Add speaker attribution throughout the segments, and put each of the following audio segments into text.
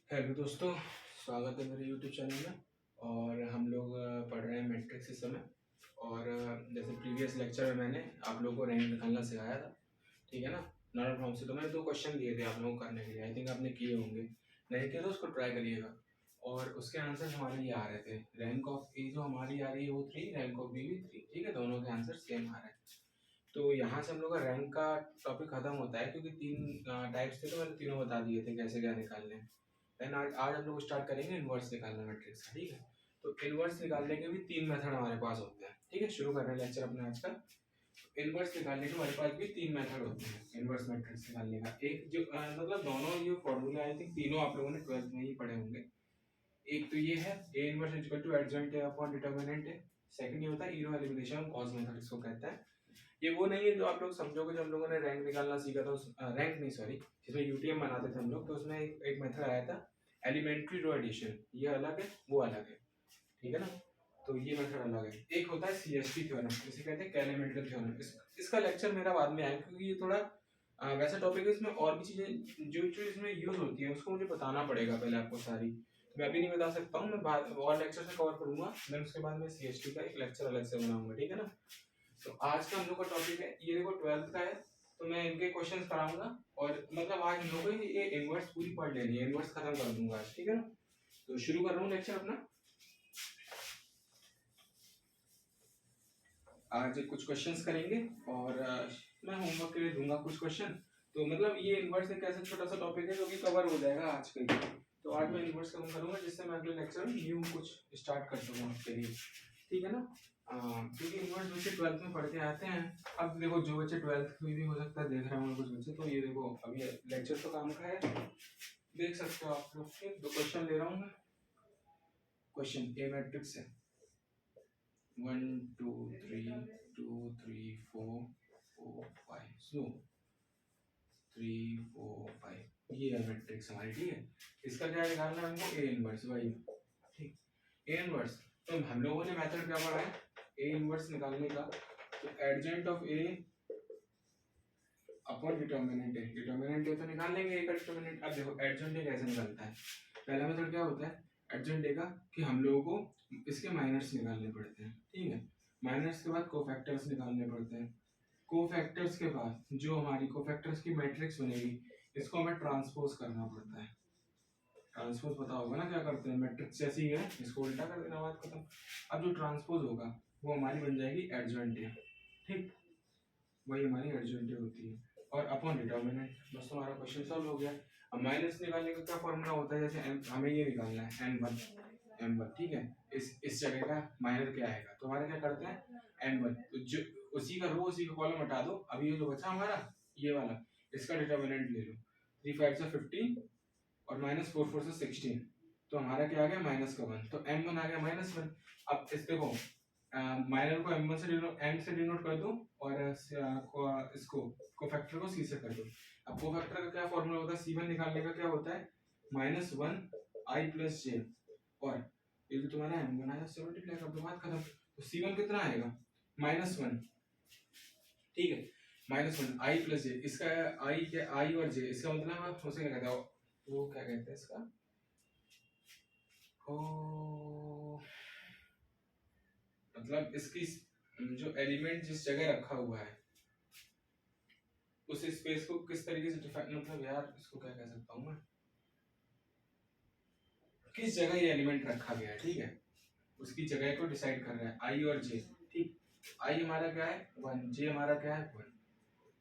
Speaker 1: Hello दोस्तों, स्वागत है मेरे यूट्यूब चैनल में। और हम लोग पढ़ रहे हैं मैट्रिक्स इस समय। और जैसे प्रीवियस लेक्चर में मैंने आप लोगों को रैंक निकालना सिखाया था, ठीक है ना। नॉर्मल फॉर्म से तो मैंने 2 क्वेश्चन दिए थे आप लोगों को करने के लिए। आई थिंक आपने किए होंगे, नहीं किए तो उसको ट्राई करिएगा। और उसके आंसर हमारे ये आ रहे थे। रैंक ऑफ ए जो हमारी आ रही है वो 3, रैंक ऑफ बी भी 3, ठीक है। दोनों के आंसर सेम आ रहे हैं। तो यहाँ से हम लोग का रैंक का टॉपिक खत्म होता है, क्योंकि 3 टाइप्स थे तो मैंने तीनों बता दिए थे कैसे क्या निकालने हैं। देन आज हम लोग स्टार्ट करेंगे इनवर्स निकालना मैट्रिक्स का, ठीक है। तो इनवर्स निकालने के भी 3 मेथड हमारे पास होते हैं, ठीक है। शुरू कर रहे हैं लेक्चर अपना आज का। इनवर्स निकालने के हमारे पास भी 3 मेथड होते हैं इनवर्स मैट्रिक्स निकालने का। एक जो मतलब दोनों ये फॉर्मूला आई थिंक तीनों आप लोगों ने 12th में ही पढ़े होंगे। एक तो ये है A inverse equal to adjoint A upon determinant है। सेकंड ये होता है ईरो एलिमिनेशन कॉस मेथड, इसको कहते हैं। ये वो नहीं है जो आप लोग समझोगे, जो हम लोगों ने रैंक निकालना सीखा था, उस रैंक नहीं सॉरी, जिसमें यूटीएम बनाते थे हम लोग, तो उसमें एक मेथड आया था एलिमेंट्री रो एडिशन। ये अलग है, वो अलग है, ठीक है ना। तो ये मेथड अलग है। एक होता है सीएसटी थ्योरम, जिसे कहते हैं कैलमेंटिकल थ्योरम। इसका लेक्चर मेरा बाद में आएगा, क्योंकि ये थोड़ा वैसा टॉपिक है। इसमें और भी चीजें जो जो इसमें यूज होती हैं उसको मुझे बताना पड़ेगा पहले आपको सारी। तो मैं अभी नहीं बता सकता हूँ, मैं बाद और लेक्चर से कवर करूंगा। देन उसके बाद मैं सीएसटी का एक लेक्चर अलग से बनाऊंगा, ठीक है ना। तो आज का हम लोग का टॉपिक है, ये देखो 12th का है, तो मैं इनके क्वेश्चंस कराऊंगा। और मतलब आज हम लोग को ये इनवर्स पूरी पढ़ लेनी है, इनवर्स खत्म कर दूंगा आज, ठीक है ना। तो शुरू कर रहा हूँ लेक्चर अपना। आज कुछ क्वेश्चंस करेंगे और मैं होमवर्क के लिए दूंगा कुछ क्वेश्चन। तो मतलब ये इनवर्स एक ऐसा छोटा सा टॉपिक है जो कि कवर हो जाएगा आज के लिए। तो आज मैं इनवर्स कवर करूंगा, जिससे मैं अगले लेक्चर में न्यू कुछ स्टार्ट कर सकूँ आपके लिए, ठीक है ना। क्योंकि इनवर्स बच्चे 12th में पढ़ के आते हैं। अब देखो जो बच्चे 12th में भी हो सकता है देख रहे होंगे कुछ बच्चे, तो ये देखो अभी लेक्चर तो काम का है, देख सकते हो आप लोग। 2 क्वेश्चन ले रहा हूँ मैं। क्वेश्चन ए मैट्रिक्स है 1 2 3 2 3 4 4 5 स्लो 3 4 5, ये है मैट्रिक्स हमारी, ठीक है। इसका क्या निकालना है हमको, ए इनवर्स वाई, ठीक। ए इनवर्स, तो हम लोगों ने मेथड क्या पढ़ा है ए इनवर्स निकालने का। तो एडजेंट ऑफ ए अपॉन डिटर्मिनेंट है। डिटर्मिनेंट है तो निकाल लेंगे ए का डिटर्मिनेंट। अब देखो एडजेंट ए कैसे निकलता है। पहला मेथड क्या होता है एडजेंट ए का, कि हम लोगों को इसके माइनर्स निकालने पड़ते हैं, ठीक है। माइनर्स के बाद कोफैक्टर्स निकालने पड़ते हैं। कोफैक्टर्स के बाद जो हमारी कोफैक्टर्स की मैट्रिक्स बनेगी, इसको हमें ट्रांसपोज करना पड़ता है। ट्रांसपोज पता होगा ना क्या करते हैं, मैट्रिक्स जैसी है, इसको उल्टा कर देना, बात खत्म। अब जो ट्रांसपोज होगा वो हमारी बन जाएगी एडजेंट ए, ठीक। वही हमारी एडजेंट ए होती है। और अपॉन डिटर्मिनेंट, बस हमारा क्वेश्चन सॉल्व हो गया। अब माइनस निकालने का क्या फॉर्मूला होता है, जैसे हमें ये निकालना है m1, ठीक है। इस जगह का माइनर क्या आएगा, तो हमारे क्या करते हैं m1, तो जो उसी का रो उसी का कॉलम हटा दो। अभी ये जो बचा हमारा ये वाला, इसका डिटर्मिनेंट ले लो। 3 5 से 15 और -4 4 से 16, तो हमारा क्या आ गया -1, तो m1 आ गया -1। अब इस देखो माइनर को m1 से m से डिनोट कर दो, और इसको कोफैक्टर को c से कर दो। अब कोफैक्टर का क्या फॉर्मूला होता है, c1 निकालने का क्या होता है -1 i प्लस j, और ये जो तुम्हारा m1 आया उससे मल्टीप्लाई कर दो, बात खत्म। तो c1 कितना आएगा -1, ठीक है। -1 i प्लस j, इसका i क्या i और j, इसका मतलब उसे क्या कहते हैं, वो क्या कहते हैं इसका, ओ मतलब इसकी जो एलिमेंट जिस जगह रखा हुआ है उस स्पेस को किस तरीके से डिफाइन, मतलब यार इसको क्या कह सकता हूँ मैं, किस जगह ये एलिमेंट रखा गया है, ठीक है। उसकी जगह को डिसाइड कर रहा है आई और जे, ठीक। आई हमारा क्या है 1, जे हमारा क्या है 1,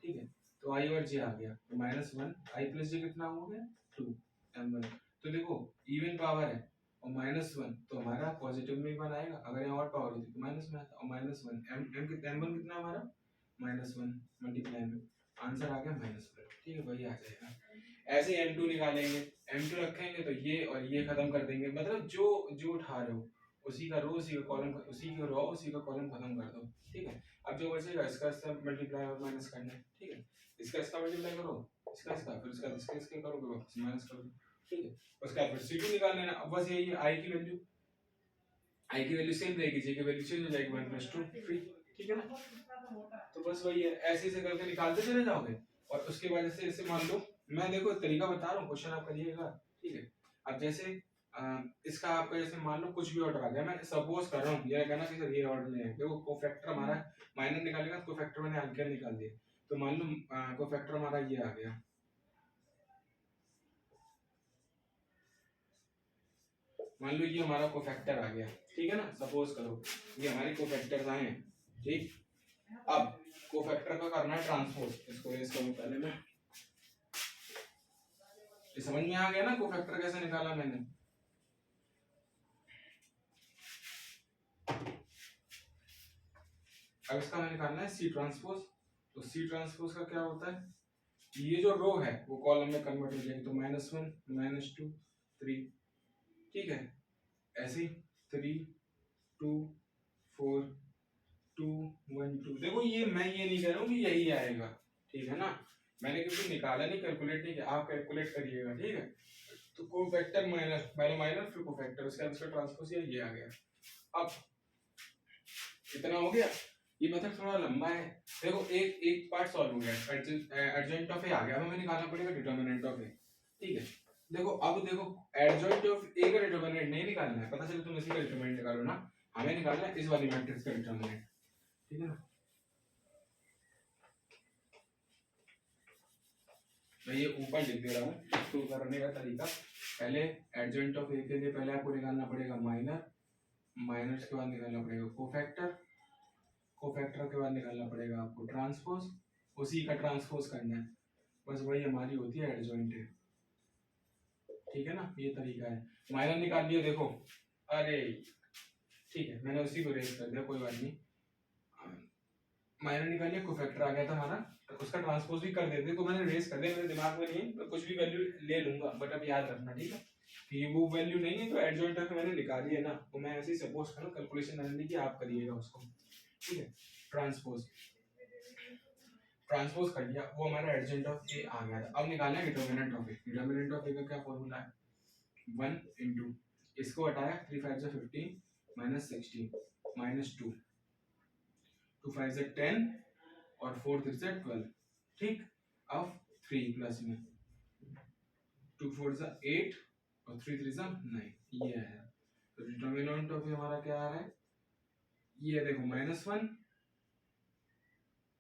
Speaker 1: ठीक है। तो आई और जे आ गया, तो -1 आई प्लस जे कितना हो गया 2 m1। तो देखो इवन पावर है और -1, तो हमारा पॉजिटिव में 1 आएगा। अगर यहाँ और पावर होती तो माइनस में आता, और -1 m कितना m1 कितना हमारा -1 मल्टीप्लाई में आंसर आ गया -1, ठीक है। वही आ जाएगा। ऐसे m2 निकालेंगे, m2 रखेंगे तो ये और ये खत्म कर देंगे, मतलब जो जो उठा रहे हो उसी का रो उसी का कॉलम, उसी की रो उसी का कॉलम खत्म कर दो, ठीक है। अब जो बचेगा इसका इसका मल्टीप्लाई और माइनस करना है, ठीक है। इसका इसका मल्टीप्लाई करो, इसका इसका, फिर इसका इसका इसका करोगे, वापस माइनस कर दो, ठीक है। उसके बाद फिर c2 निकाल लेना। अब बस यही है, i की वैल्यू सेम रहेगी, j की वैल्यू चेंज हो जाएगी 1 + 2 3, ठीक है ना। तो बस वही है, ऐसे ऐसे करके निकालते चले जाओगे। और उसके बाद जैसे जैसे मान लो, मैं देखो तरीका बता रहा हूँ, क्वेश्चन आप करिएगा, ठीक है। अब जैसे इसका आपका जैसे मान लो कुछ भी ऑर्डर आ गया, मैं सपोज कर रहा हूँ, ये कहना कि सर ये ऑर्डर में है, देखो कोफैक्टर हमारा माइनर निकालेगा, कोफैक्टर मैंने आगे निकाल दिया, तो मान लो कोफैक्टर हमारा ये आ गया, मान लो ये हमारा कोफैक्टर आ गया, ठीक है ना, सपोज करो ये हमारी कोफैक्टर्स आए हैं, ठीक। अब कोफैक्टर का करना है ट्रांसपोज, इसको रेस करूं पहले मैं, ये समझ में आ गया ना कोफैक्टर कैसे निकाला मैंने। अब इसका हमें निकालना है सी ट्रांसपोज, तो सी ट्रांसपोज का क्या होता है, ये जो रो है वो कॉलम में कन्वर्ट हो जाएगी, तो -1 -2 3, ठीक है, ऐसे 3 2 4 2 1 2, देखो ये मैं ये नहीं कह रहा हूँ कि यही आएगा, ठीक है ना, मैंने क्योंकि निकाला नहीं, कैलकुलेट नहीं किया, आप कैलकुलेट करिएगा, ठीक है। तो कोफैक्टर माइनस, पहले माइनस फिर कोफैक्टर, उसके बाद उसका ट्रांसपोज ये आ गया। अब कितना हो गया, ये मतलब थोड़ा लंबा है, देखो एक एक पार्ट सॉल्व हो गया, एडजॉइंट ऑफ ए आ गया, अब हमें निकालना पड़ेगा डिटरमिनेंट ऑफ ए, ठीक है। देखो अब देखो एडजॉइंट ऑफ ए का डिटरमिनेंट नहीं निकालना है, पता चले तुम इसी का डिटरमिनेंट निकालो ना, हमें निकालना है इस वाली मैट्रिक्स का डिटरमिनेंट, ठीक है ना। मैं ये ऊपर लिख दे रहा हूँ शुरू करने का तरीका, पहले एडजॉइंट ऑफ ए के लिए पहले आपको निकालना पड़ेगा माइनर, माइनर के बाद निकालना पड़ेगा कोफैक्टर, कोफैक्टर के बाद निकालना पड़ेगा आपको ट्रांसपोज, उसी का ट्रांसपोज करना है, बस वही हमारी होती है एडजॉइंट है, ठीक है ना, ये तरीका है। माइनर निकाल लिया, देखो अरे ठीक है, मैंने उसी को रेज कर दिया, कोई बात नहीं, माइनर निकाल लिया, कोफैक्टर आ गया था हमारा, तो उसका ट्रांसपोज भी कर देते, तो मैंने रेज कर दिया, मेरे दिमाग में नहीं, मैं कुछ भी वैल्यू ले लूंगा, बट अब याद रखना, ठीक है, कि वो वैल्यू नहीं है, तो एडजॉइंट है तो मैंने निकाली है ना, तो मैं ऐसे ही सपोज करूँ, कैलकुलेशन करने की आप करिएगा उसको, ठीक है। ट्रांसपोज, ट्रांसपोज कर लिया, वो हमारा एडजॉइंट ऑफ ए आ गया था, अब निकालना है determinant of A, determinant of A का क्या फॉर्मूला है, 1 इंटू, इसको हटाया 3 5 जा 15 माइनस 16 माइनस 2 2 5 जा 10 और 4 3 जा 12, ठीक। अब 3 प्लस में 2 4 जा 8 और 3 3 जा 9, ये है, तो डिटरमिनेंट ऑफ ए हमारा क्या आ रहा है, ये देखो -1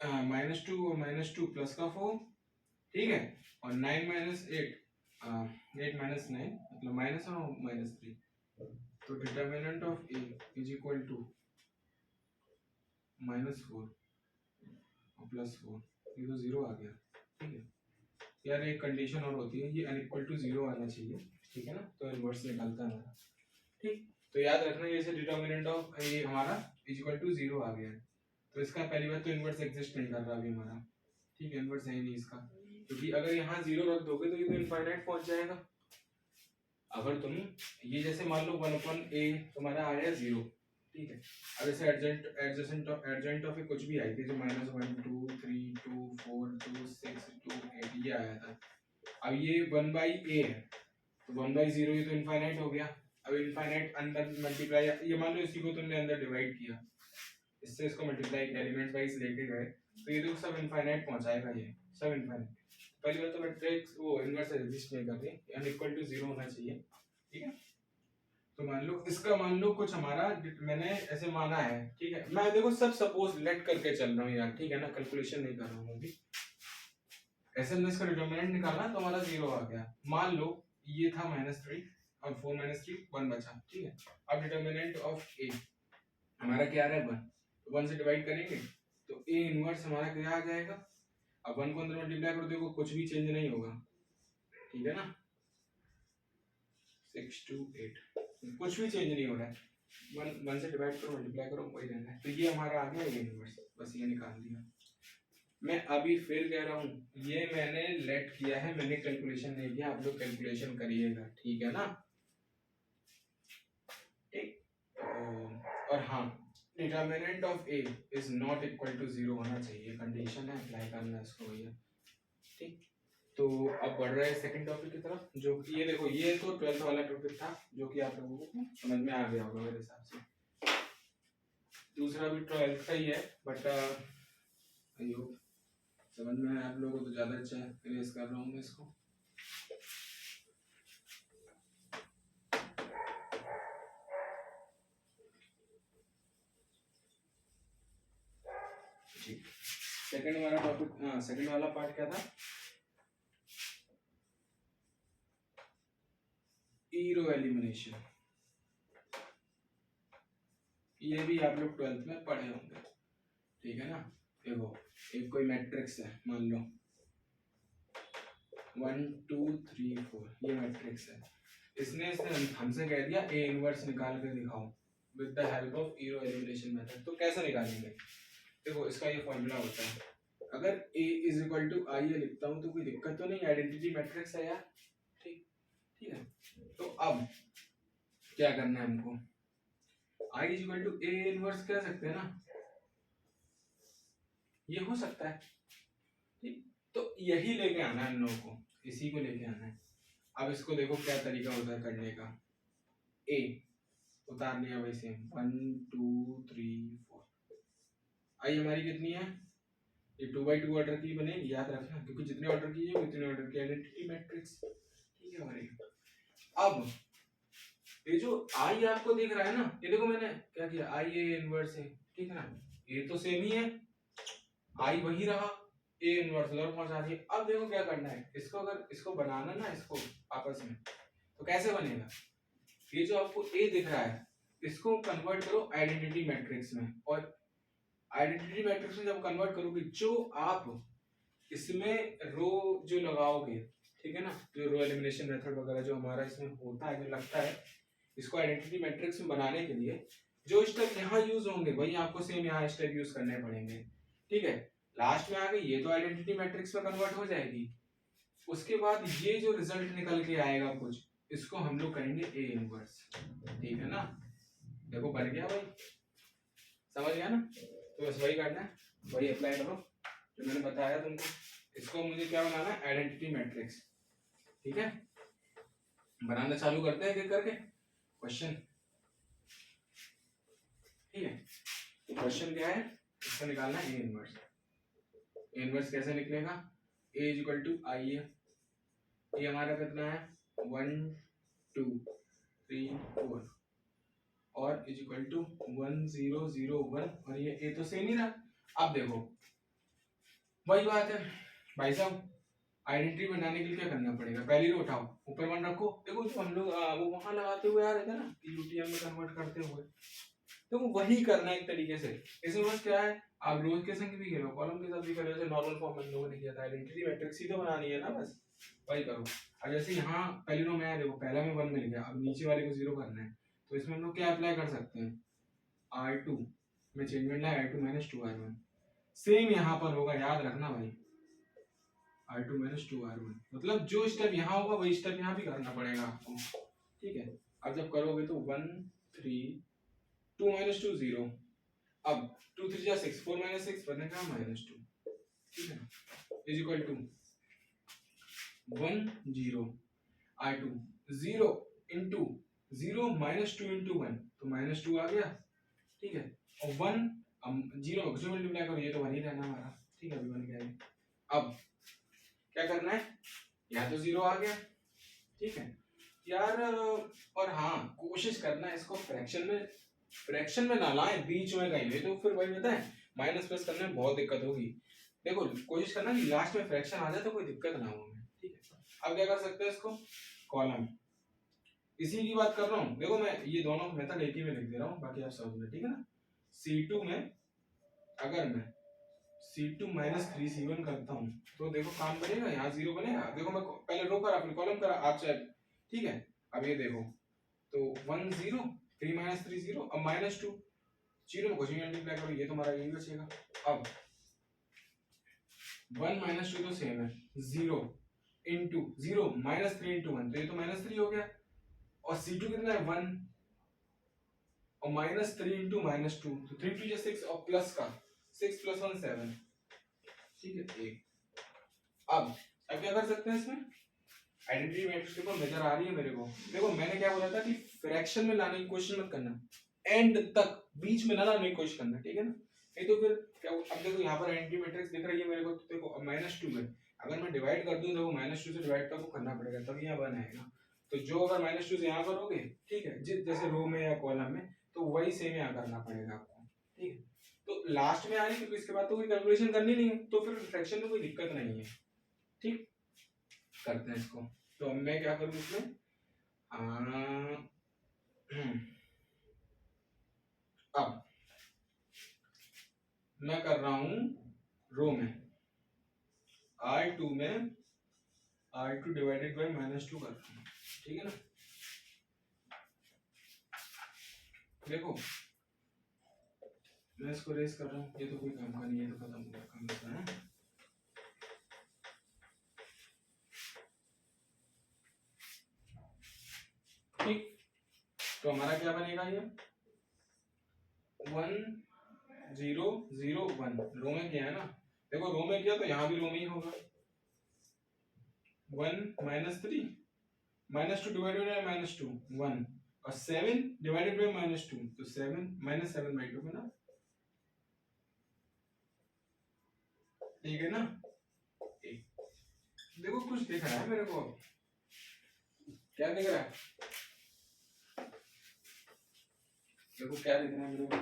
Speaker 1: -2 और -2 प्लस का 4, ठीक है, और 9 माइनस 8 8 माइनस 9 मतलब माइनस और -3, तो determinant of A is equal to -4 और +4, ये तो 0 आ गया, ठीक है। यार एक कंडीशन और होती है, ये अनइक्वल टू 0 आना चाहिए, ठीक है ना, तो इनवर्स निकलता है हमारा, ठीक। तो याद रखना, ये से डिटरमिनेंट ऑफ ए हमारा इज इक्वल टू 0 आ गया है, तो इसका पहली बात तो इनवर्स एग्जिस्ट नहीं कर रहा अभी हमारा, ठीक है, इनवर्स है ही नहीं इसका, क्योंकि अगर यहाँ 0 रख दोगे तो ये तो इनफाइनाइट पहुंच जाएगा। अगर तुम ये जैसे मान लो 1/a तुम्हारा आ गया 0, ठीक है, अब ऐसे एडजेंट ऑफ कुछ भी आई थी, जो -1 2 3 2 4 2 6 2 8 ये आया था, अब ये 1/a है, तो 1/0 ये तो इनफाइनाइट हो गया, अब इनफाइनाइट अंदर मल्टीप्लाई, ये मान लो इसी को तुमने अंदर डिवाइड किया, इससे इसको मल्टीप्लाई एलिमेंट वाइज लेके गए, तो ये तो सब इनफाइनाइट पहुंचाएगा, ये सब इनफाइनाइट, पहली बात तो मैट्रिक्स वो इनवर्स एग्जिस्ट नहीं कर रही, अनइक्वल टू 0 होना चाहिए, ठीक है। तो मान लो इसका, मान लो कुछ हमारा मैंने ऐसे माना है, ठीक है, मैं देखो सब सपोज लेट करके चल रहा हूँ यार, ठीक है ना, कैलकुलेशन नहीं कर रहा हूँ अभी, ऐसे हमने इसका डिटरमिनेंट निकाला तो हमारा 0 आ गया, मान लो ये था -3, अब 4 -3 1 बचा, ठीक है। अब डिटरमिनेंट ऑफ ए हमारा क्या आ रहा है 1, तो 1 से डिवाइड करेंगे तो ए इनवर्स हमारा क्या आ जाएगा, अब 1 को अंदर मल्टीप्लाई करो, देखो कुछ भी चेंज नहीं होगा, ठीक है ना, 6 2 8 कुछ भी चेंज नहीं हो रहा है, 1 से डिवाइड करो मल्टीप्लाई करो वही रहना है, तो ये हमारा आ गया ये इनवर्स, बस ये निकाल दिया। मैं अभी फिर कह रहा हूँ, ये मैंने लेट किया है, मैंने कैलकुलेशन नहीं किया, आप लोग कैलकुलेशन करिएगा, ठीक है ना, ठीक। और हाँ, determinant of A is not equal to 0 होना चाहिए, कंडीशन है, अप्लाई करना है इसको भैया, ठीक। तो अब बढ़ रहे हैं सेकंड टॉपिक की तरफ, जो कि ये देखो, ये तो 12th वाला टॉपिक था, जो कि आप लोगों को समझ में आ गया होगा मेरे हिसाब से, दूसरा भी 12th का ही है, बट आई होप समझ में आया आप लोगों को, तो ज़्यादा अच्छा है, इरेज कर रहा हूँ मैं इसको। सेकंड वाला टॉपिक, सेकंड वाला पार्ट क्या था, ईरो एलिमिनेशन। ये भी आप लोग 12th में पढ़े होंगे, ठीक है ना। देखो एक कोई मैट्रिक्स है, मान लो 1 2 3 4, ये मैट्रिक्स है। इसने हमसे कह दिया ए इनवर्स निकाल के दिखाओ with the help of row elimination method. तो कैसे निकालेंगे, देखो इसका ये फॉर्मूला होता है, अगर A इज इक्वल टू आई ए लिखता हूँ तो कोई दिक्कत तो नहीं, आइडेंटिटी मैट्रिक्स है यार, ठीक ठीक है। तो अब क्या करना है हमको, I is equal to A inverse कह सकते हैं ना, ये हो सकता है, ठीक। तो यही लेके आना है इन लोगों को, इसी को लेके आना है। अब इसको देखो क्या तरीका होता है करने का, A उतार लिया वही सेम 1 2 3 4, आई हमारी कितनी है, ये 2x2 ऑर्डर की बनेगी, याद रखना, क्योंकि जितने ऑर्डर की है उतने ऑर्डर की आइडेंटिटी मैट्रिक्स, ठीक है हमारी। अब ये जो आई आपको दिख रहा है ना, ये देखो मैंने क्या किया, आई ए इनवर्स है, ठीक है ना, ये तो सेम ही है, आई वही रहा, ए इनवर्स और पहुंचा दिया। अब देखो क्या करना है, इसको अगर इसको बनाना ना इसको आपस में, तो कैसे बनेगा, ये जो आपको ए दिख रहा है इसको कन्वर्ट करो आइडेंटिटी मैट्रिक्स में, और आइडेंटिटी मैट्रिक्स में जब कन्वर्ट करोगे, जो आप इसमें रो जो लगाओगे, ठीक है ना, जो रो एलिमिनेशन मेथड वगैरह जो हमारा इसमें होता है, जो लगता है इसको आइडेंटिटी मैट्रिक्स में बनाने के लिए, जो स्टेप यहाँ यूज होंगे वही आपको सेम यहाँ स्टेप यूज करने पड़ेंगे, ठीक है। लास्ट में आगे ये तो आइडेंटिटी मैट्रिक्स में कन्वर्ट हो जाएगी, उसके बाद ये जो रिजल्ट निकल के आएगा कुछ, इसको हम लोग कहेंगे ए इनवर्स, ठीक है ना। देखो बन गया भाई, समझ गया ना, तो बस वही करना है, वही अप्लाई करो जो मैंने बताया तुमको। इसको मुझे क्या बनाना है, आइडेंटिटी मैट्रिक्स, ठीक है। बनाना चालू करते हैं एक करके क्वेश्चन, ठीक है। तो क्वेश्चन क्या है, इसको निकालना है ए इनवर्स। ए इनवर्स कैसे निकलेगा, ए इज इक्वल टू आई ए, ये हमारा कितना है 1 2 3 4, और इज इक्वल टू 1 0 0 1, और ये ए तो सेम ही रहा। अब देखो वही बात है भाई साहब, आइडेंटिटी बनाने के लिए क्या करना पड़ेगा, पहली रो उठाओ, ऊपर 1 रखो। देखो जो हम लोग वो वहां लगाते हुए आ रहे थे ना यूटीएम में कन्वर्ट करते हुए, तो वही करना है एक तरीके से। इसमें बस क्या है, आप रोज के संग भी खेलो, कॉलम के साथ भी करो, जैसे नॉर्मल फॉर्म में लोगों ने किया था, आइडेंटिटी मैट्रिक्स ही तो बनानी है ना, बस वही करो। अब जैसे यहाँ पहली रो में है, देखो पहला में 1 मिल गया, अब नीचे वाले को 0 करना है, तो इसमें हम लोग क्या अप्लाई कर सकते हैं, R2 में चेंज करना है, R2 - 2R1, सेम यहाँ पर होगा, याद रखना भाई, R2 - 2R1, मतलब जो स्टेप यहाँ होगा वही स्टेप यहाँ भी करना पड़ेगा आपको, ठीक है। अब जब करोगे तो 1 3 2 - 2 0, अब 2 3 6 4 - 6 बनेगा -2, ठीक है, is equal to 1 0 R2 0 into 0 -2 into 1, तो -2 आ गया, ठीक है, और 1 0 से मल्टीप्लाई करो, ये तो 1 ही रहना हमारा, ठीक है, अभी 1 गया है। अब क्या करना है, यहाँ तो 0 आ गया, ठीक है यार, और हाँ कोशिश करना है इसको फ्रैक्शन में ना लाएं बीच में कहीं भी, तो फिर वही होता है माइनस प्लस करने में बहुत दिक्कत होगी। देखो कोशिश करना कि लास्ट में फ्रैक्शन आ जाए तो कोई दिक्कत ना हो हमें, ठीक है। अब क्या कर सकते हैं, इसको कॉलम, इसी की बात कर रहा हूँ, देखो मैं ये दोनों मेथड एक ही में लिख दे रहा हूँ, बाकी आप समझ लो, ठीक है ना। C2 में अगर मैं C2 - 3 C1 करता हूँ तो देखो काम बनेगा, यहाँ 0 बनेगा, देखो मैं पहले रो करा फिर कॉलम करा, आप चाहे, ठीक है। अब ये देखो तो 1 0 3 - 3 0, अब -2 0 में कुछ भी मल्टीप्लाई करो, ये तुम्हारा यही बचेगा। अब 1 - 2 तो सेम है, 0 इंटू 0 -3 इंटू 1, तो ये तो -3 हो गया, और C2 कितना है 1, और -3 इंटू -2, तो 3 2 6, और प्लस का 6 + 1 7, ठीक है। एक अब क्या कर सकते हैं इसमें, आइडेंटिटी मैट्रिक्स के ऊपर नजर आ रही है मेरे को, देखो मैंने क्या बोला था कि फ्रैक्शन में लाने की कोशिश मत करना, एंड तक बीच में ना लाने की कोशिश करना, ठीक है ना, नहीं तो फिर क्या। अब देखो यहाँ पर आइडेंटिटी मैट्रिक्स दिख रही है मेरे को, तो देखो अब -2 है, अगर मैं डिवाइड कर दूं, देखो -2 से डिवाइड तो करना पड़ेगा, तब यहाँ 1 आएगा, तो जो अगर -2 से यहाँ करोगे, ठीक है, जैसे रो में या कॉलम में, तो वही सेम यहाँ करना पड़ेगा आपको, ठीक है। तो लास्ट में आ रही क्योंकि इसके बाद तो कोई कैलकुलेशन करनी नहीं है, तो फिर फ्रैक्शन में कोई दिक्कत नहीं है। ठीक, करते हैं इसको। तो अब मैं क्या करूँ इसमें, अब मैं कर रहा हूं रो में R2 में R2 डिवाइडेड बाई -2 कर रहा हूँ, ठीक है ना। देखो मैं इसको रेस कर रहा हूँ, ये तो कोई काम का नहीं है, तो खत्म हो गया काम इसका है। ठीक, तो हमारा क्या बनेगा ये 1 0 0 1 रो में किया है ना। देखो रो में किया तो यहाँ भी रो में ही होगा 1 -3 -2 डिवाइडेड बाई -2 1 और 7 डिवाइडेड बाई -2 तो 7 -7/2 है ना, ठीक है ना। देखो कुछ दिख रहा है मेरे को, क्या दिख रहा है, देखो क्या दिख रहा है मेरे को,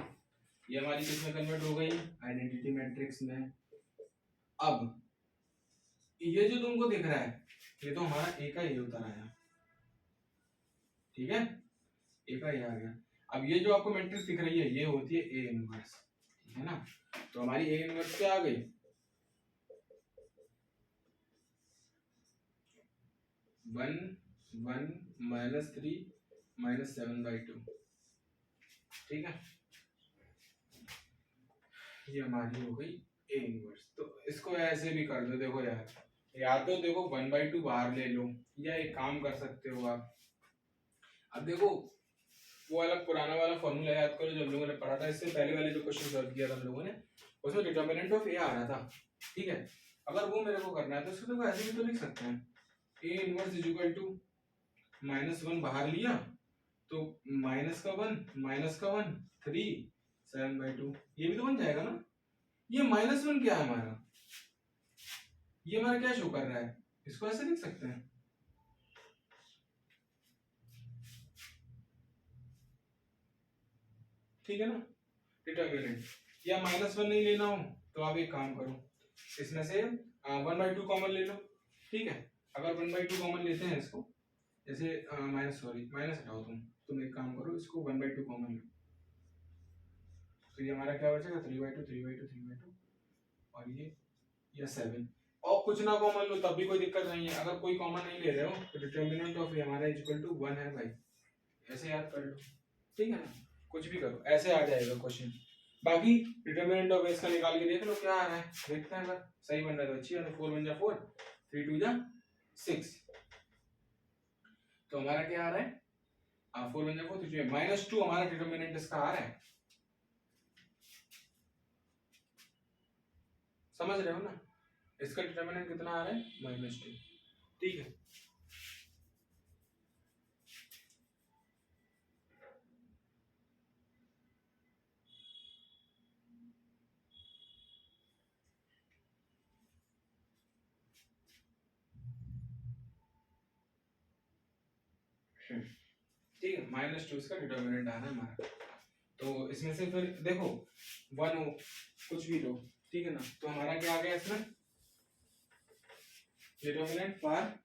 Speaker 1: ये हमारी किसमें कन्वर्ट हो गई आइडेंटिटी मैट्रिक्स में। अब ये जो तुमको दिख रहा है ये तो हमारा ए का ये उतर आया, ठीक है, ए का ये आ गया। अब ये जो आपको मैट्रिक्स दिख रही है ये होती है ए इनवर्स, ठीक है ना। तो हमारी ए इनवर्स क्या आ गई 1 1 -3 -7/2, ठीक है, ये हमारी हो गई ए इनवर्स। तो इसको ऐसे भी कर दो, देखो यार, या तो देखो 1/2 बाहर ले लो, या एक काम कर सकते हो आप, अब देखो वो वाला पुराना वाला फॉर्मूला याद करो जो हम लोगों ने पढ़ा था, इससे पहले वाले जो क्वेश्चन सॉल्व किया था हम लोगों ने, उसमें डिटर्मिनेंट ऑफ ए आ रहा था, ठीक है। अगर वो मेरे को करना है तो उसको देखो ऐसे भी तो लिख सकते हैं, A inverse is equal to -1 बाहर लिया तो -1 -1 3 7/2, ये भी तो बन जाएगा ना। ये -1 क्या है हमारा, ये हमारा क्या शो कर रहा है, इसको ऐसे लिख सकते हैं, ठीक है ना। डिटर्मिनेंट या -1 नहीं लेना हो तो आप एक काम करो, इसमें से 1/2 कॉमन ले लो, ठीक है। अगर 1/2 कॉमन लेते हैं इसको, जैसे माइनस हटाओ तुम एक काम करो, इसको 1/2 कॉमन लो, तो ये हमारा क्या बचेगा 3/2 और ये या 7, और कुछ ना कॉमन लो तब भी कोई दिक्कत नहीं है। अगर कोई कॉमन नहीं ले रहे हो तो डिटर्मिनेंट ऑफ ए हमारा इक्वल टू 1 है भाई, ऐसे याद कर लो, ठीक है ना। कुछ भी करो ऐसे आ जाएगा क्वेश्चन। बाकी डिटर्मिनेंट ऑफ एस का निकाल के देख लो क्या आ रहा है, देखते हैं अगर सही बन रहा है तो अच्छी है, 4 1 जा 4 3 2 जा 6, तो हमारा क्या आ रहा है 4 1 जा 4 3 -2 हमारा डिटर्मिनेंट इसका आ रहा है, समझ रहे हो ना। इसका डिटर्मिनेंट कितना आ रहा है -2, ठीक है। ठीक है -2 इसका डिटर्मिनेंट आ रहा है हमारा। तो इसमें से फिर देखो 1 हो कुछ भी लो, ठीक है ना, तो हमारा क्या आ गया इसमें डिटर्मिनेंट पार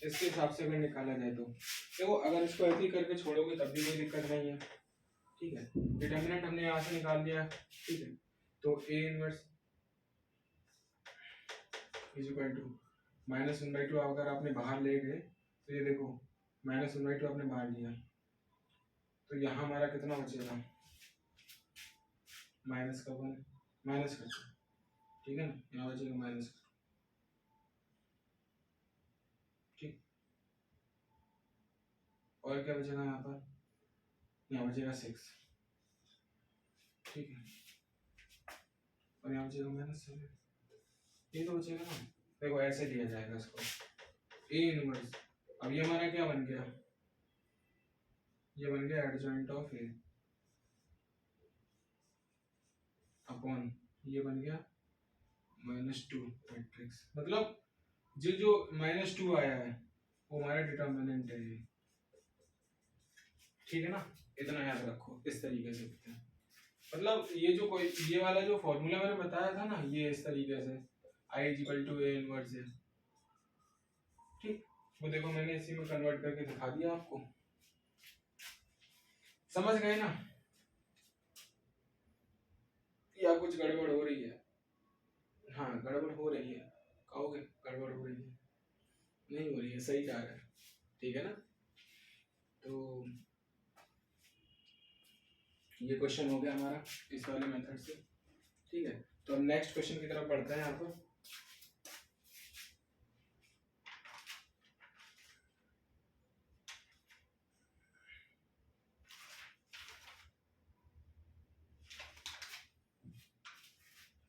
Speaker 1: इसके हिसाब से अगर निकाला जाए तो देखो, अगर इसको ऐसे ही करके छोड़ोगे तब भी कोई दिक्कत नहीं है, ठीक है। डिटर्मिनेंट हमने यहाँ से निकाल दिया, ठीक है, तो A inverse is equal to -1/2 अगर आपने बाहर ले गए तो ये देखो -1/2 आपने बाहर लिया तो यहाँ हमारा कितना बचेगा माइनस का 1 माइनस का, ठीक है ना, यहाँ बचेगा माइनस का, ठीक। और क्या बचेगा यहाँ पर, यहाँ बचेगा 6, ठीक है, और यहाँ बचेगा -7, ये तो बचेगा ना। देखो ऐसे लिया जाएगा इसको ए इनवर्स। अब ये हमारा क्या बन गया, ये बन गया एडजॉइंट ऑफ ए अपॉन ये बन गया -2 मैट्रिक्स, मतलब जो -2 आया है वो हमारा डिटर्मिनेंट है ये, ठीक है ना। इतना याद रखो, इस तरीके से होता है। मतलब ये जो कोई ये वाला जो फॉर्मूला मैंने बताया था ना, ये इस तरीके से I is equal to A inverse है, ठीक। वो देखो मैंने इसी में कन्वर्ट करके दिखा दिया आपको, समझ गए ना? या कुछ गड़बड़ हो रही है? हाँ गड़बड़ हो रही है, कहोगे गड़बड़ हो रही है, नहीं हो रही है, सही जा रहा है, ठीक है ना? तो ये क्वेश्चन हो गया हमारा इस वाले मेथड से, ठीक है। तो हम नेक्स्ट क्वेश्चन की तरफ बढ़ते हैं यहाँ पर।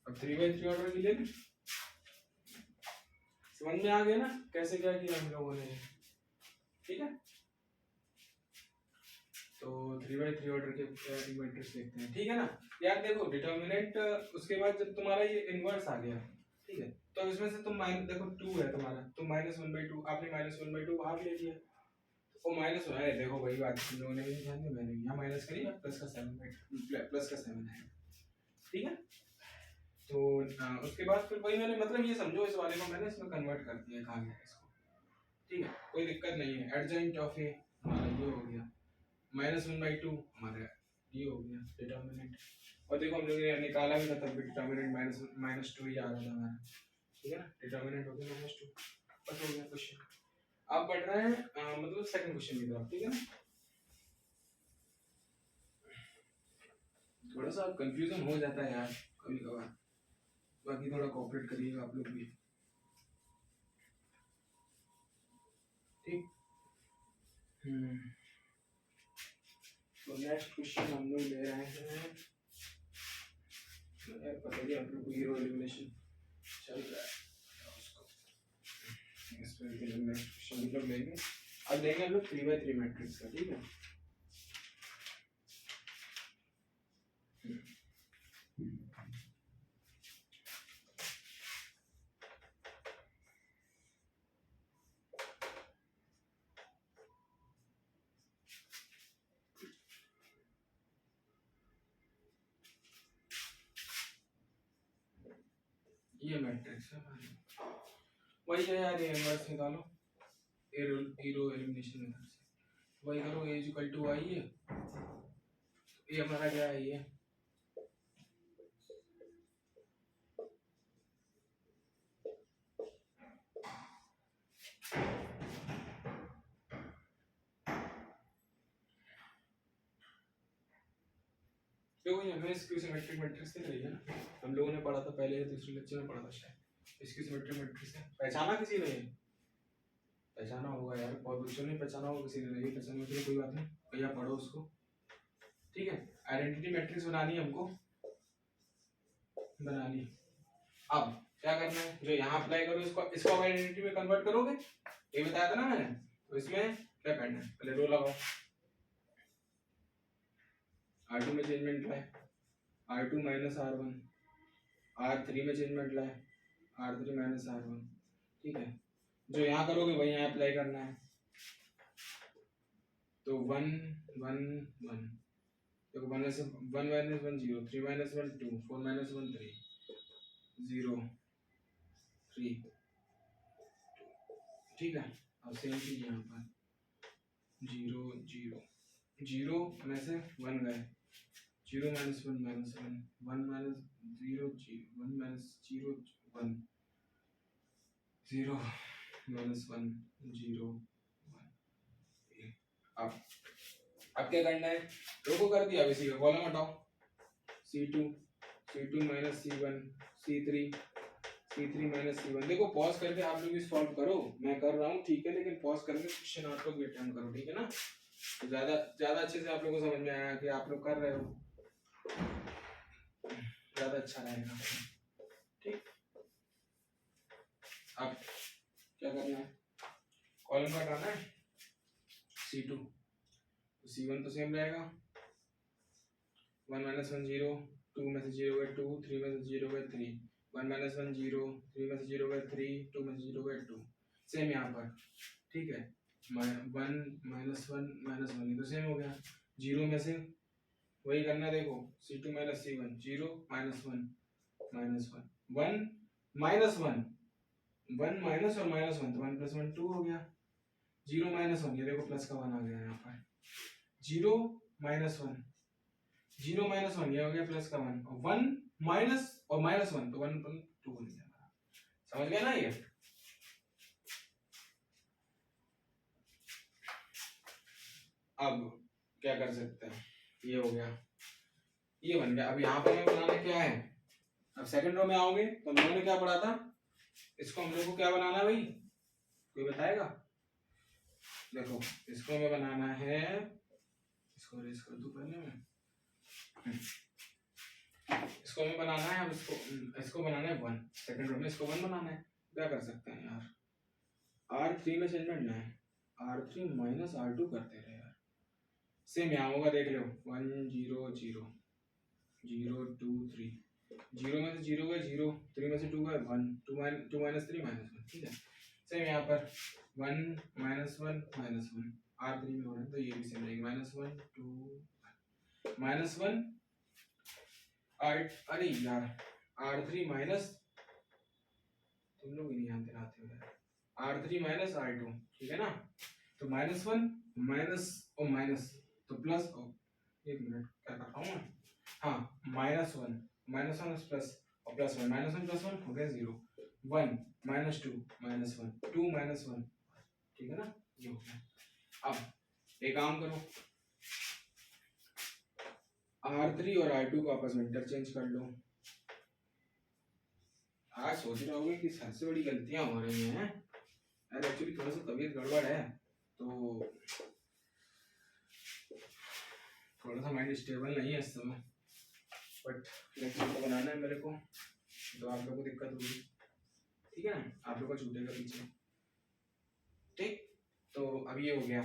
Speaker 1: अब 3/3 ऑर्डर की ले लें, समझ में आ गया ना कैसे क्या किया हम लोगों ने, ठीक है। तो 3/3 ऑर्डर के मैट्रिक्स देखते हैं, ठीक है ना। यार देखो डिटर्मिनेंट, उसके बाद जब तुम्हारा ये इनवर्स आ गया, ठीक है, तो इसमें से तुम माइनस देखो 2 है तुम्हारा, तो -1/2 आपने -1/2 बाहर ले लिया, वो माइनस हो है, देखो वही बात तुम लोगों ने भी ध्यान दिया, मैंने भी यहाँ माइनस करी, प्लस का 7 प्लस का 7 है, ठीक है। तो उसके बाद फिर वही मैंने मतलब ये समझो इस वाले को मैंने इसमें कन्वर्ट कर दिया, कहा गया इसको, ठीक है, कोई दिक्कत नहीं है। एडजॉइंट ऑफ ए हमारा ये हो गया, -1/2 हमारा ये हो गया डिटर्मिनेंट, और देखो हम लोग ने निकाला भी था तब भी डिटर्मिनेंट -2 ही आ रहा था हमारा, ठीक है ना। डिटर्मिनेंट हो गया -2, बस हो गया क्वेश्चन। अब बढ़ रहे हैं मतलब सेकंड क्वेश्चन की तरफ, ठीक है ना। थोड़ा सा कंफ्यूजन हो जाता है यार कभी कभार, बाकी थोड़ा कोऑपरेट करिएगा आप लोग भी, ठीक। तो नेक्स्ट क्वेश्चन हम लोग ले रहे हैं, पता नहीं आप लोग को हीरो एलिमिनेशन चल रहा है उसको, इसमें नेक्स्ट क्वेश्चन हम लोग लेंगे, अब लेंगे हम लोग 3/3 मैट्रिक्स का, ठीक है। ये मैट्रिक्स है हमारी, वही है यार, ये इनवर्स निकालो हीरो एलिमिनेशन मेथड से, वही करो a इक्वल टू आई है, ये हमारा क्या है, ये देखो ये हमें स्क्यू सिमेट्रिक मैट्रिक्स दिख रही है ना, हम लोगों ने पढ़ा था पहले, दूसरे लेक्चर में पढ़ा था शायद, स्क्यू सिमेट्रिक मैट्रिक्स है, पहचाना किसी ने? पहचाना होगा यार, बहुत बच्चों ने पहचाना होगा, किसी ने नहीं पहचाना होगा, कोई बात नहीं, भैया पढ़ो उसको, ठीक है। आइडेंटिटी मैट्रिक्स बनानी है हमको, बनानी। अब क्या करना है, जो यहाँ अप्लाई करो इसको इसको आइडेंटिटी में कन्वर्ट करोगे, ये बताया था ना मैंने, तो इसमें क्या करना है, पहले रो लगाओ, R2 में चेंजमेंट लाए, R2 - R1, R3 में चेंजमेंट लाए, R3 - R1, ठीक है। जो यहाँ करोगे वही यहाँ अप्लाई करना है, तो 1 1 1, देखो 1 -1 -1 0, 3 - 1 2, 4 - 1 3, 0 3, ठीक है। अब सेम चीज यहाँ पर 0 0 0 में से 1 गए, 0 - 1 -1 1 -0 0 1 -0 1 0 1 0 -1 0 1। अब क्या करना है, रोको कर दिया, अब इसी का कॉलम हटाओ, C2 C1 C3 C1। देखो पॉज करके आप लोग भी सॉल्व करो, मैं कर रहा हूँ, ठीक है, लेकिन पॉज करके क्वेश्चन आप लोग भी अटेम्प्ट करो, ठीक है ना। तो ज्यादा ज्यादा अच्छे से आप लोगों को समझ में आया कि आप लोग कर रहे हो, ज्यादा अच्छा रहेगा, ठीक। अब क्या करना है, कॉलम का हटाना है, C2 तो C1 तो सेम रहेगा, 1 - 1 0, 2 में से 0 गए 2, 3 में से 0 गए 3, 1 - 1 0, 3 में से 0 गए 3, 2 में से 0 गए 2, सेम यहाँ पर, ठीक है। 1 - 1 - 1 ये तो सेम हो गया, 0 में से वही करना है, देखो C2 minus C1, 0 minus 1 minus 1 1 minus 1 1 minus और माइनस 1 तो 1 प्लस 1 2 हो गया। 0 माइनस 1, ये देखो प्लस का 1 आ गया यहाँ पर। 0 माइनस 1 0 माइनस 1 ये हो गया प्लस का 1 और 1 माइनस और माइनस 1 तो 1 प्लस 2 बन गया। समझ गया ना ये? अब क्या कर सकते हैं, ये हो गया, ये बन गया। अब यहाँ पर हमें बनाना क्या है, अब सेकंड रो में आओगे तो हम लोगों ने क्या पढ़ा था, इसको हम लोग को क्या बनाना है भाई, कोई बताएगा? देखो इसको हमें बनाना है, इसको रेस कर दूं पहले मैं, इसको हमें बनाना है, अब इसको बनाना है 1, सेकंड रो में इसको 1 बनाना है। क्या कर सकते हैं यार, R3 में चेंजमेंट ना है, R3 माइनस R2 करते रहे यार। सेम यहाँ होगा, देख लो 1 0 0 0 2 3, 0 में से 0 गए 0, 3 में से 2 गए 1, 2 माइनस 3 माइनस 1, ठीक है। सेम यहाँ पर 1 माइनस 1 माइनस 1, R3 में हो रहा है तो ये भी सेम रहेगा, माइनस 1 2 माइनस 1 अरे यार R3 माइनस, तुम लोग नहीं यहाँ दिलाते हो यार, R3 माइनस R2, ठीक है ना। तो माइनस 1 माइनस और माइनस तो प्लस, एक मिनट क्या कर रहा हूँ मैं, हाँ माइनस 1 प्लस और प्लस 1 माइनस 1 प्लस 1 हो गया 0, 1 माइनस 2 माइनस 1 2 माइनस 1, ठीक है ना, ये हो गया। अब एक काम करो, R3 और R2 को आपस में इंटरचेंज कर लो। आज सोच रहे होगे कि सबसे बड़ी गलतियां हो रही हैं यार, एक्चुअली थोड़ा सा तबीयत गड़बड़ है तो थोड़ा सा माइंड स्टेबल नहीं है इस समय, बट लेक्चर को बनाना है मेरे को, तो आप लोगों को दिक्कत होगी, ठीक है ना, आप लोग का छूटेगा पीछे, ठीक। तो अब ये हो गया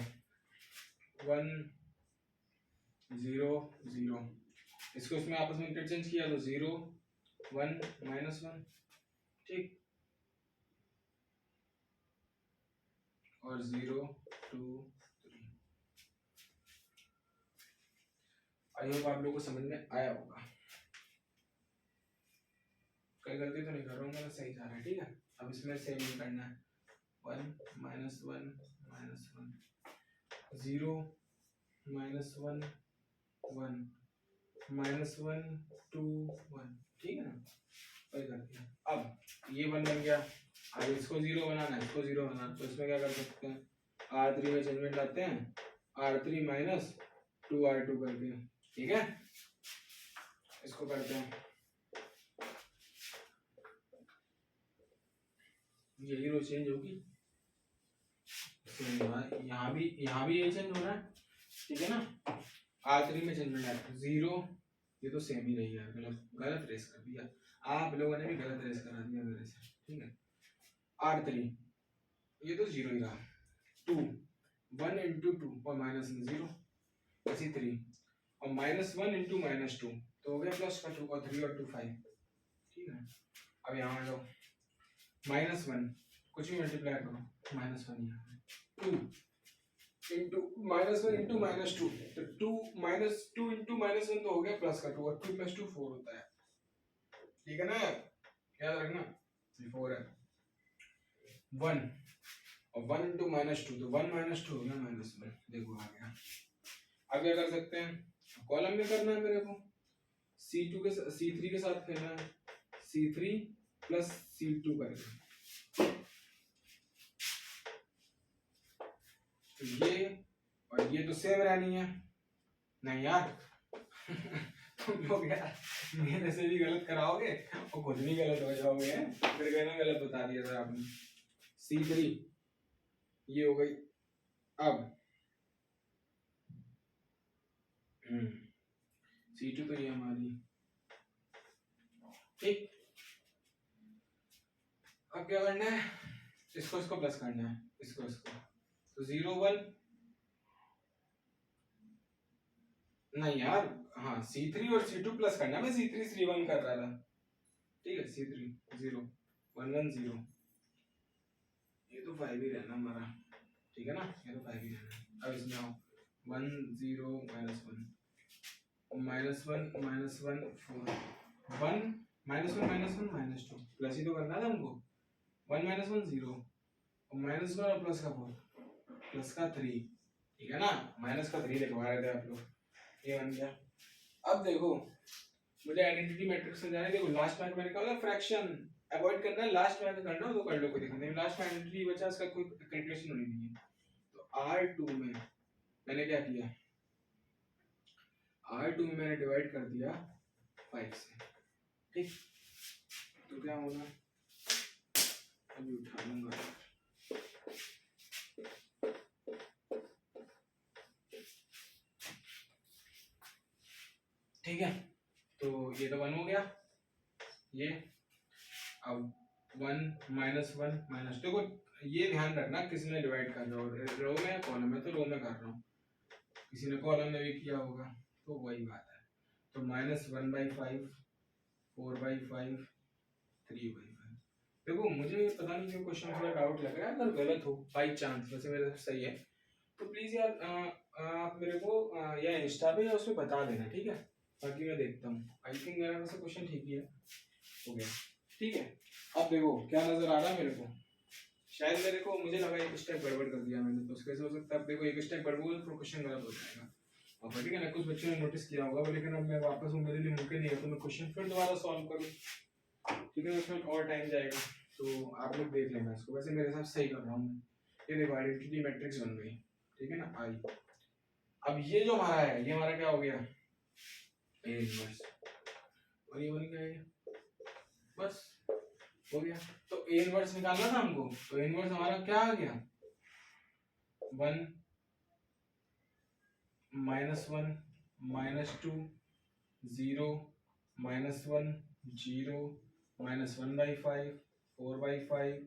Speaker 1: 1 0 0, इसको इसमें आपस में इंटरचेंज किया तो 0 1 माइनस 1, ठीक, और 0 2 3। आई होप आप लोगों को समझ में आया होगा, कोई गलती तो नहीं कर रहा हूँ मैं, सही जा रहा है, ठीक है। अब इसमें सेम ही करना है, 1 माइनस 1 माइनस 1 0 माइनस 1 1 माइनस 1 2 1, ठीक है ना, वही कर दिया। अब ये 1 बन गया, अब इसको 0 बनाना है, इसको 0 बनाना, तो इसमें क्या कर सकते हैं, R3 में चेंजमेंट लाते हैं, R3 माइनस 2R2 करके, ठीक है, इसको करते हैं, ये हीरो चेंज होगी, यहाँ भी यही चेंज हो रहा है, ठीक है ना। R3 में चेंजमेंट आया 0, ये तो सेम ही रही है, गलत रेस कर दिया आप लोगों ने, भी गलत रेस करा दिया मेरे से, ठीक है। R3 ये तो 0 ही रहा, 2 1 इंटू 2 और माइनस 0, ऐसी 3 और माइनस 1 इंटू माइनस 2 तो हो गया प्लस का 2 और 3 और 2 5, ठीक है। अब यहाँ आ जाओ, माइनस 1 कुछ भी मल्टीप्लाई करो, माइनस 1 यहाँ 2 इंटू माइनस 1 इंटू माइनस 2 तो 2 माइनस 2 इंटू माइनस 1 तो हो गया प्लस का 2 और 2 प्लस 2 4 होता है, ठीक है ना, याद रखना 4 है। 1 और 1 इंटू माइनस 2 तो 1 माइनस 2 हो गया माइनस 1, देखो आ गया। अब क्या कर सकते हैं, कॉलम में करना है मेरे को, C2 के C3 के साथ खेलना है, C3 प्लस C2 करके, तो ये और ये तो सेम रहनी है, नहीं यार तुम लोग यार मेरे से भी गलत कराओगे और खुद भी गलत हो जाओगे, फिर कहना गलत बता दिया था आपने। C3 ये हो गई, अब C2 तो ये हमारी, ठीक। अब क्या करना है, इसको प्लस करना है, इसको तो 0 1 नहीं यार, हाँ C3 और C2 प्लस करना है, मैं C3 C1 कर रहा था, ठीक है। C3 0 1 1 0, ये तो 5 ही रहना हमारा, ठीक है ना, ये तो 5 ही रहना। अब इसमें आओ 1 0 माइनस 1 -1 4 1 -1 -2 प्लस ही तो करना था हमको 1 -1 0 और -1 और प्लस का 4 प्लस का 3 ठीक है ना माइनस का 3 लिखवा रहे थे आप लोग ये बन गया। अब देखो मुझे आइडेंटिटी मैट्रिक्स में जाने देखो लास्ट में मैंने कहा फ्रैक्शन अवॉइड करना है लास्ट में करना हो तो कर लो कोई दिक्कत नहीं लास्ट में आइडेंटिटी बचा इसका कोई कैलकुलेशन होनी नहीं है। तो R2 में मैंने क्या किया R2 में मैंने डिवाइड कर दिया 5 से ठीक तो क्या होगा अभी उठा लूंगा ठीक है तो ये तो 1 हो गया ये अब 1 -1 देखो ये ध्यान रखना किसी ने डिवाइड कर रहा हो रो में या कॉलम में तो रो में कर रहा हूँ किसी ने कॉलम में भी किया होगा तो वही बात है तो -1/5 4/5 3/5 देखो मुझे पता नहीं क्यों क्वेश्चन थोड़ा डाउट लग रहा है अगर गलत हो बाई चांस वैसे मेरे सही है तो प्लीज यार आप मेरे को या इंस्टा पे या उसमें बता देना ठीक है बाकी मैं देखता हूँ आई थिंक मेरा वैसे क्वेश्चन ठीक ही है हो गया ठीक है। अब देखो क्या नजर आ रहा है मेरे को शायद मेरे को मुझे लगा एक स्टेप गड़बड़ कर दिया मैंने तो कैसे हो सकता है अब देखो एक स्टेप गड़बड़ तो क्वेश्चन गलत हो जाएगा और ठीक है ना कुछ बच्चों ने नोटिस किया होगा लेकिन अब मैं वापस मेरे लिए मुमकिन नहीं है तो मैं क्वेश्चन फिर दोबारा सॉल्व करूँ ठीक है उसमें और टाइम जाएगा तो आप लोग देख लेना इसको वैसे मेरे हिसाब से सही कर रहा हूँ ये देखो आइडेंटिटी मैट्रिक्स बन गई ठीक है ना आई अब ये जो हमारा है ये हमारा क्या हो गया ए इनवर्स और ये बन गया बस हो गया तो ए इनवर्स निकालना था हमको तो इनवर्स हमारा क्या आ गया 1 -1 -2 0 -1 0 -1/5 4/5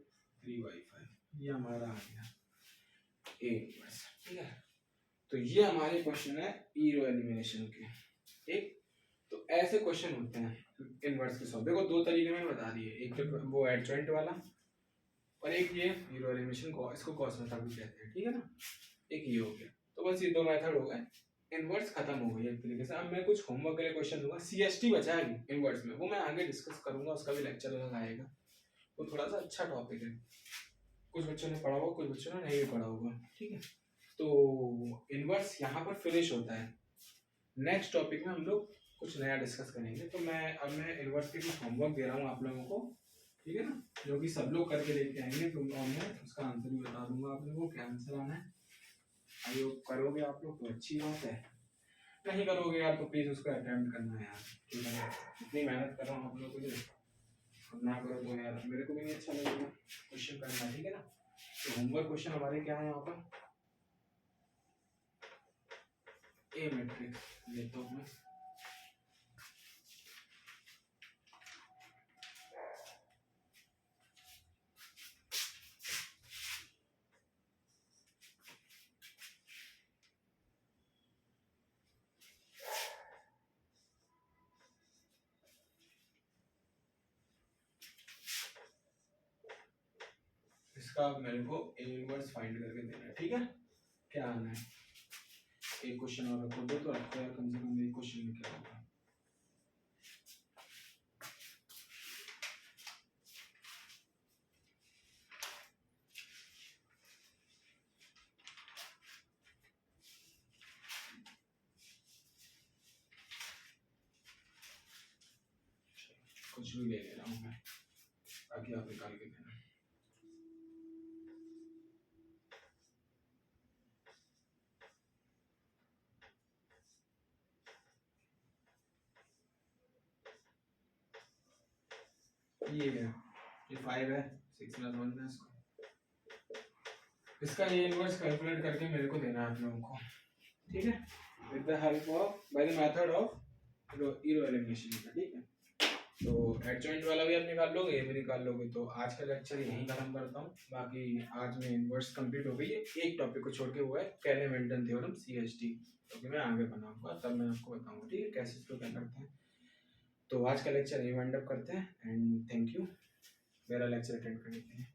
Speaker 1: 3/5 ये हमारा आ गया ए इनवर्स ठीक है। तो ये हमारे क्वेश्चन है ईरो एलिमिनेशन के ठीक तो ऐसे क्वेश्चन होते हैं इनवर्स के सॉल्व देखो दो तरीके मैंने बता दिए एक तो वो एडजॉइंट वाला और एक ये ईरो एलिमिनेशन को इसको कॉस मेथड भी कहते हैं ठीक है ना एक ये हो गया तो बस ये दो मेथड हो गए इनवर्स खत्म हो गई एक तरीके से। अब मैं कुछ होमवर्क के लिए क्वेश्चन दूंगा सीएसटी बचा है इनवर्स में वो मैं आगे डिस्कस करूंगा उसका भी लेक्चर अलग आएगा वो थोड़ा सा अच्छा टॉपिक है कुछ बच्चों ने पढ़ा होगा कुछ बच्चों ने नहीं भी पढ़ा होगा ठीक है। तो इनवर्स यहाँ पर फिनिश होता है नेक्स्ट टॉपिक में हम लोग कुछ नया डिस्कस करेंगे तो मैं इनवर्स के कुछ होमवर्क दे रहा हूँ आप लोगों को ठीक है ना जो कि सब लोग करके लेके आएंगे तो मैं उसका आंसर भी बता दूंगा आप लोगों को क्या आंसर आना है अगर करोगे आप लोग तो अच्छी बात है नहीं करोगे यार तो प्लीज उसको अटेम्प्ट करना है यार ठीक है इतनी मेहनत कर रहा हूँ आप लोगों के लिए ना करो तो यार मेरे को भी नहीं अच्छा लगेगा क्वेश्चन करना ठीक है ना। तो होमवर्क क्वेश्चन हमारे क्या है यहाँ पर ए मैट्रिक्स लेता हूँ मैं इसका मेरे को ए इनवर्स फाइंड करके देना है ठीक है। क्या आना है एक क्वेश्चन और रखो दो तो रखो यार कम से कम एक क्वेश्चन में क्या होगा कुछ भी ले रहा हूँ मैं बाकी आप निकाल के देना ये है ये 5 है 6 + 1 है इसका ये इनवर्स कैलकुलेट करके मेरे को देना है आप लोगों को ठीक है with the help of by the method of row elimination का ठीक है। तो एडजॉइंट वाला भी आप निकाल लोगे ये भी निकाल लोगे तो आज का लेक्चर यहीं खत्म करता हूँ बाकी आज में इनवर्स कंप्लीट हो गई है एक टॉपिक को छोड़ के हुआ है केले-मेल्टन थ्योरम सीएसटी क्योंकि मैं आगे बनाऊंगा तब मैं आपको बताऊंगा ठीक है कैसे इसको क्या करते हैं। तो आज का लेक्चर यहीं वाइंड अप करते हैं एंड थैंक यू मेरा लेक्चर अटेंड करने के लिए।